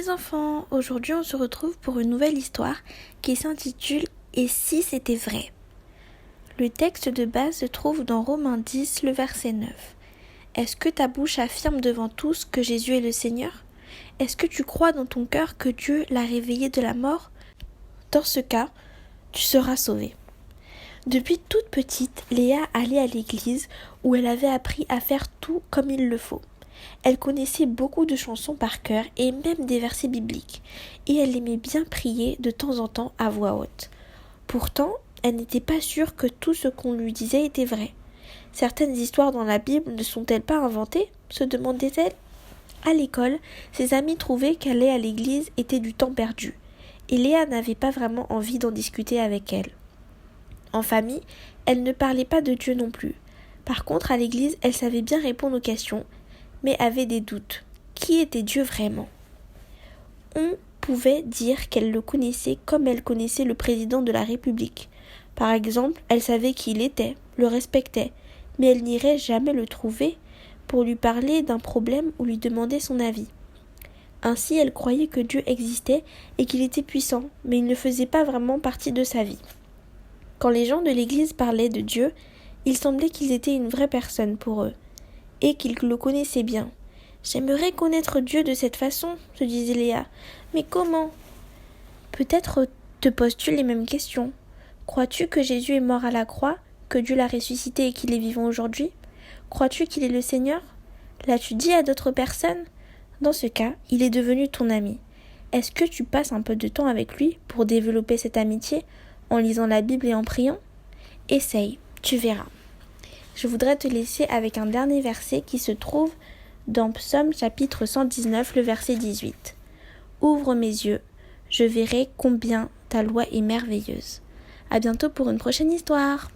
les enfants, aujourd'hui on se retrouve pour une nouvelle histoire qui s'intitule « Et si c'était vrai ?» Le texte de base se trouve dans Romains 10, le verset 9. Est-ce que ta bouche affirme devant tous que Jésus est le Seigneur? Est-ce que tu crois dans ton cœur que Dieu l'a réveillé de la mort? Dans ce cas, tu seras sauvé. Depuis toute petite, Léa allait à l'église où elle avait appris à faire tout comme il le faut. Elle connaissait beaucoup de chansons par cœur et même des versets bibliques, et elle aimait bien prier de temps en temps à voix haute. Pourtant, elle n'était pas sûre que tout ce qu'on lui disait était vrai. Certaines histoires dans la Bible ne sont-elles pas inventées? Se demandait-elle. À l'école, ses amis trouvaient qu'aller à l'église était du temps perdu, et Léa n'avait pas vraiment envie d'en discuter avec elle. En famille, elle ne parlait pas de Dieu non plus. Par contre, à l'église, elle savait bien répondre aux questions, mais avait des doutes. Qui était Dieu vraiment? On pouvait dire qu'elle le connaissait comme elle connaissait le président de la République. Par exemple, elle savait qui il était, le respectait, mais elle n'irait jamais le trouver pour lui parler d'un problème ou lui demander son avis. Ainsi, elle croyait que Dieu existait et qu'il était puissant, mais il ne faisait pas vraiment partie de sa vie. Quand les gens de l'église parlaient de Dieu, il semblait qu'ils étaient une vraie personne pour eux, et qu'ils le connaissaient bien. « J'aimerais connaître Dieu de cette façon, » se disait Léa. « Mais comment ?» Peut-être te poses-tu les mêmes questions. Crois-tu que Jésus est mort à la croix, que Dieu l'a ressuscité et qu'il est vivant aujourd'hui? Crois-tu qu'il est le Seigneur? L'as-tu dit à d'autres personnes? Dans ce cas, il est devenu ton ami. Est-ce que tu passes un peu de temps avec lui pour développer cette amitié en lisant la Bible et en priant? Essaye, tu verras. Je voudrais te laisser avec un dernier verset qui se trouve dans Psaume chapitre 119, le verset 18. « Ouvre mes yeux, je verrai combien ta loi est merveilleuse. » À bientôt pour une prochaine histoire.